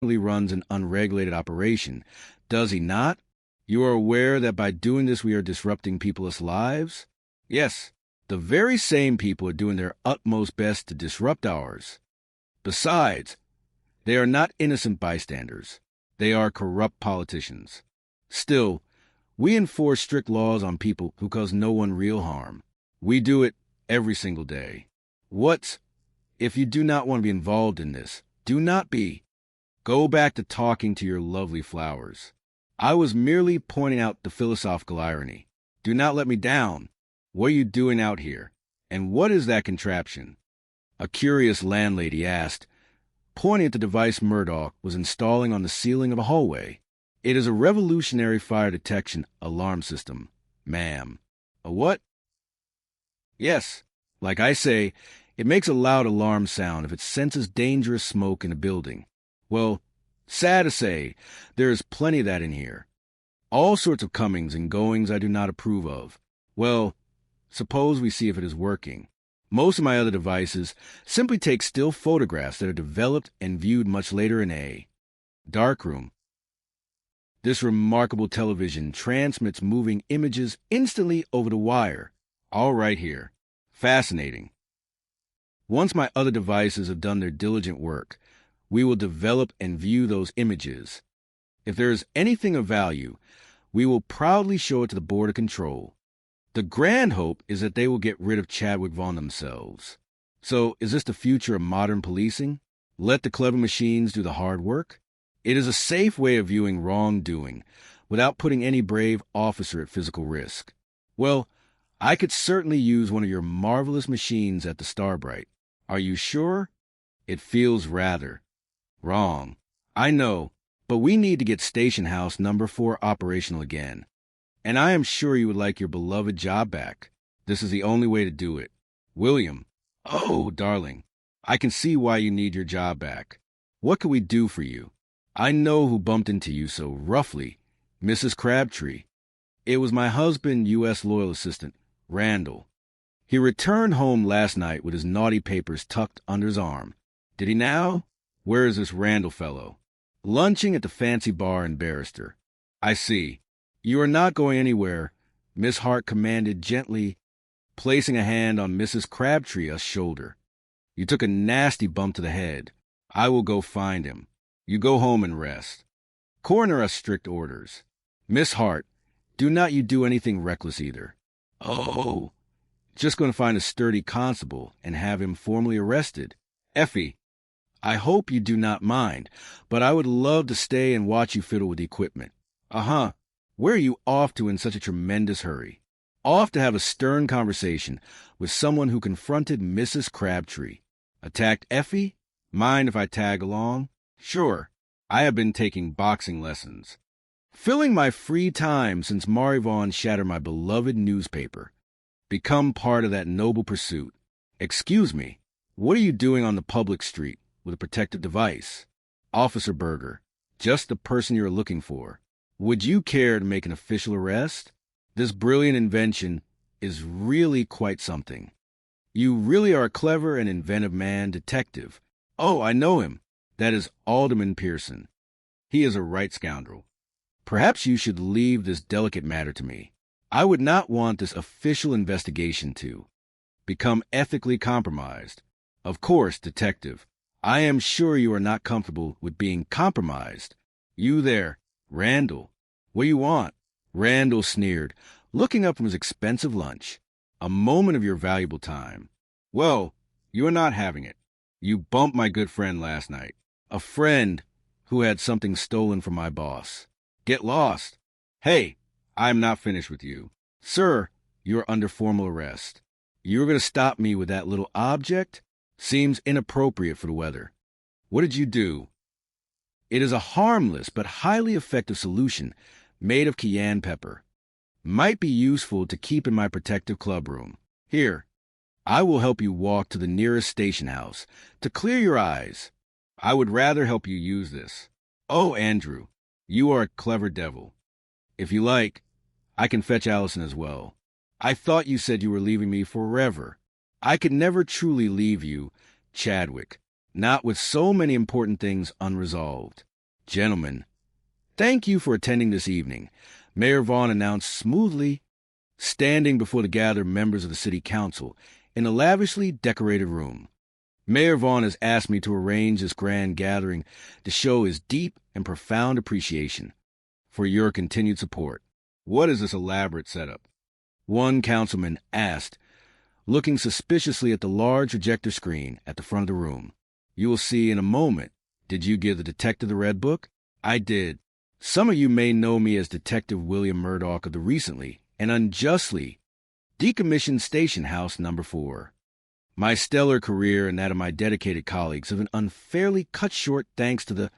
runs an unregulated operation, does he not? You are aware that by doing this we are disrupting people's lives? Yes, the very same people are doing their utmost best to disrupt ours. Besides, they are not innocent bystanders. They are corrupt politicians. Still, we enforce strict laws on people who cause no one real harm. We do it every single day. If you do not want to be involved in this, do not be. Go back to talking to your lovely flowers. I was merely pointing out the philosophical irony. Do not let me down. What are you doing out here? And what is that contraption? A curious landlady asked, pointing at the device Murdoch was installing on the ceiling of a hallway. It is a revolutionary fire detection alarm system, ma'am. A what? Yes, like I say, it makes a loud alarm sound if it senses dangerous smoke in a building. Well, sad to say, there is plenty of that in here. All sorts of comings and goings I do not approve of. Well, suppose we see if it is working. Most of my other devices simply take still photographs that are developed and viewed much later in a darkroom. This remarkable television transmits moving images instantly over the wire, all right here. Fascinating. Once my other devices have done their diligent work, we will develop and view those images. If there is anything of value, we will proudly show it to the Board of Control. The grand hope is that they will get rid of Chadwick Vaughn themselves. So, is this the future of modern policing? Let the clever machines do the hard work? It is a safe way of viewing wrongdoing without putting any brave officer at physical risk. Well, I could certainly use one of your marvelous machines at the Starbright. Are you sure? It feels rather wrong. I know, but we need to get Station House number 4 operational again. And I am sure you would like your beloved job back. This is the only way to do it. William. Oh, darling, I can see why you need your job back. What can we do for you? I know who bumped into you so roughly. Mrs. Crabtree. It was my husband, U.S. loyal assistant, Randall. He returned home last night with his naughty papers tucked under his arm. Did he now? Where is this Randall fellow? Lunching at the fancy bar in Barrister. I see. You are not going anywhere, Miss Hart commanded gently, placing a hand on Mrs. Crabtree's shoulder. You took a nasty bump to the head. I will go find him. You go home and rest. Coroner has strict orders. Miss Hart, do not you do anything reckless either. Oh, just going to find a sturdy constable and have him formally arrested. Effie, I hope you do not mind, but I would love to stay and watch you fiddle with the equipment. Uh-huh. Where are you off to in such a tremendous hurry? Off to have a stern conversation with someone who confronted Mrs. Crabtree. Attacked Effie? Mind if I tag along? Sure. I have been taking boxing lessons. Filling my free time since Mari Vaughn shattered my beloved newspaper. Become part of that noble pursuit. Excuse me, what are you doing on the public street with a protective device? Officer Berger, just the person you're looking for. Would you care to make an official arrest? This brilliant invention is really quite something. You really are a clever and inventive man, detective. Oh, I know him. That is Alderman Pearson. He is a right scoundrel. Perhaps you should leave this delicate matter to me. I would not want this official investigation to become ethically compromised. Of course, detective, I am sure you are not comfortable with being compromised. You there, Randall. What do you want? Randall sneered, looking up from his expensive lunch. A moment of your valuable time. Well, you are not having it. You bumped my good friend last night. A friend who had something stolen from my boss. Get lost. Hey, I am not finished with you. Sir, you are under formal arrest. You were going to stop me with that little object? Seems inappropriate for the weather. What did you do? It is a harmless but highly effective solution made of cayenne pepper. Might be useful to keep in my protective clubroom. Here, I will help you walk to the nearest station house to clear your eyes. I would rather help you use this. Oh, Andrew, you are a clever devil. If you like, I can fetch Allison as well. I thought you said you were leaving me forever. I could never truly leave you, Chadwick, not with so many important things unresolved. Gentlemen, thank you for attending this evening, Mayor Vaughn announced smoothly, standing before the gathered members of the city council in a lavishly decorated room. Mayor Vaughn has asked me to arrange this grand gathering to show his deep and profound appreciation for your continued support. What is this elaborate setup? One councilman asked, looking suspiciously at the large projector screen at the front of the room. You will see in a moment. Did you give the detective the red book? I did. Some of you may know me as Detective William Murdoch of the recently and unjustly decommissioned Station House No. 4. My stellar career and that of my dedicated colleagues have been unfairly cut short thanks to the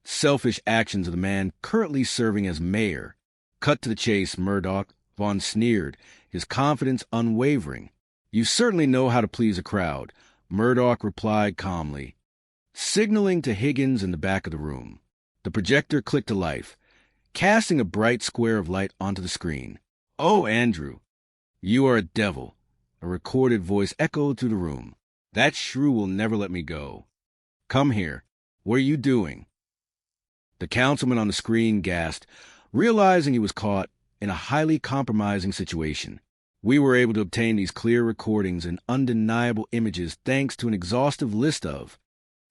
selfish actions of the man currently serving as mayor. Cut to the chase, Murdoch. Vaughn sneered, his confidence unwavering. You certainly know how to please a crowd, Murdoch replied calmly, signaling to Higgins in the back of the room. The projector clicked to life, casting a bright square of light onto the screen. Oh, Andrew, you are a devil, a recorded voice echoed through the room. That shrew will never let me go. Come here. What are you doing? The councilman on the screen gasped, realizing he was caught in a highly compromising situation. We were able to obtain these clear recordings and undeniable images thanks to an exhaustive list of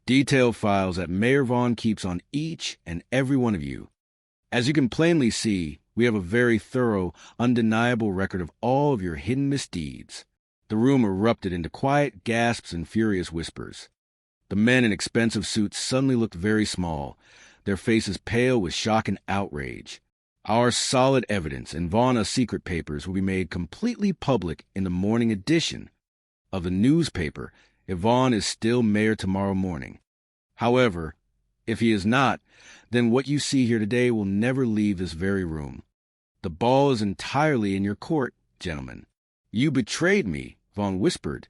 detailed files that Mayor Vaughn keeps on each and every one of you. As you can plainly see, we have a very thorough, undeniable record of all of your hidden misdeeds. The room erupted into quiet gasps and furious whispers. The men in expensive suits suddenly looked very small, their faces pale with shock and outrage. Our solid evidence and Vaughn's secret papers will be made completely public in the morning edition of the newspaper if Vaughn is still mayor tomorrow morning. However, if he is not, then what you see here today will never leave this very room. The ball is entirely in your court, gentlemen. You betrayed me, Vaughn whispered,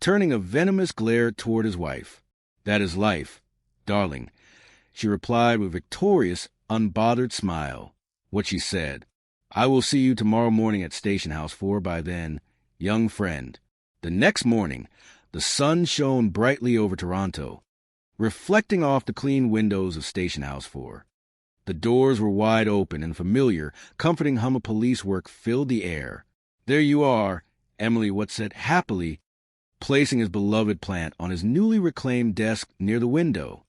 turning a venomous glare toward his wife. That is life, darling, she replied with a victorious, unbothered smile. What she said, I will see you tomorrow morning at Station House 4 by then, young friend. The next morning, the sun shone brightly over Toronto, reflecting off the clean windows of Station House 4. The doors were wide open and familiar, comforting hum of police work filled the air. There you are, Emily Watt said happily, placing his beloved plant on his newly reclaimed desk near the window.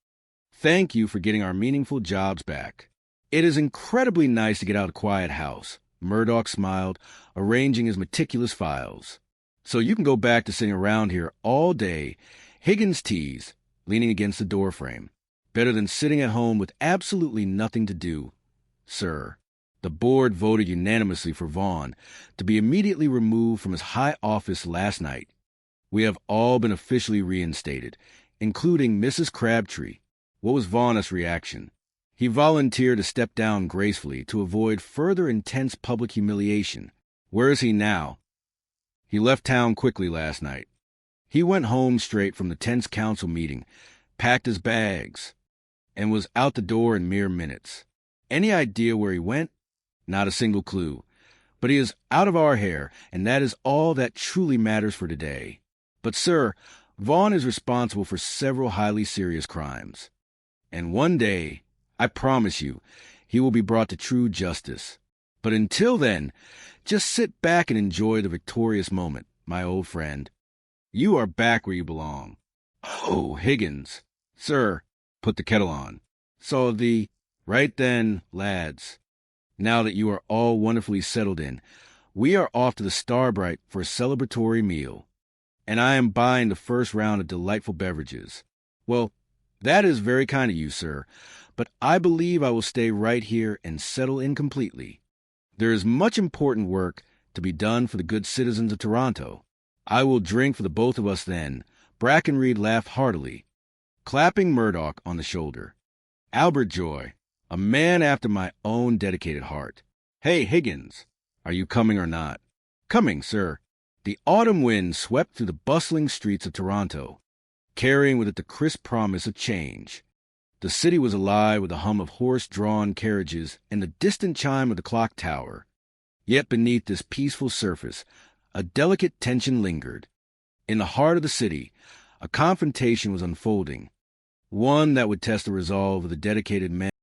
Thank you for getting our meaningful jobs back. It is incredibly nice to get out of a quiet house, Murdoch smiled, arranging his meticulous files. So you can go back to sitting around here all day, Higgins teased, leaning against the doorframe. Better than sitting at home with absolutely nothing to do, sir. The board voted unanimously for Vaughn to be immediately removed from his high office last night. We have all been officially reinstated, including Mrs. Crabtree. What was Vaughn's reaction? He volunteered to step down gracefully to avoid further intense public humiliation. Where is he now? He left town quickly last night. He went home straight from the tense council meeting, packed his bags, and was out the door in mere minutes. Any idea where he went? Not a single clue. But he is out of our hair, and that is all that truly matters for today. But, sir, Vaughn is responsible for several highly serious crimes. And one day, I promise you, he will be brought to true justice. But until then, just sit back and enjoy the victorious moment, my old friend. You are back where you belong. Oh, Higgins. Sir, put the kettle on. Right then, lads. Now that you are all wonderfully settled in, we are off to the Starbright for a celebratory meal. And I am buying the first round of delightful beverages. Well, that is very kind of you, sir, but I believe I will stay right here and settle in completely. There is much important work to be done for the good citizens of Toronto. I will drink for the both of us then. Brackenreed laughed heartily, clapping Murdoch on the shoulder. Albert Joy, a man after my own dedicated heart. Hey, Higgins, are you coming or not? Coming, sir. The autumn wind swept through the bustling streets of Toronto, carrying with it the crisp promise of change. The city was alive with the hum of horse-drawn carriages and the distant chime of the clock tower. Yet beneath this peaceful surface, a delicate tension lingered. In the heart of the city, a confrontation was unfolding, one that would test the resolve of the dedicated men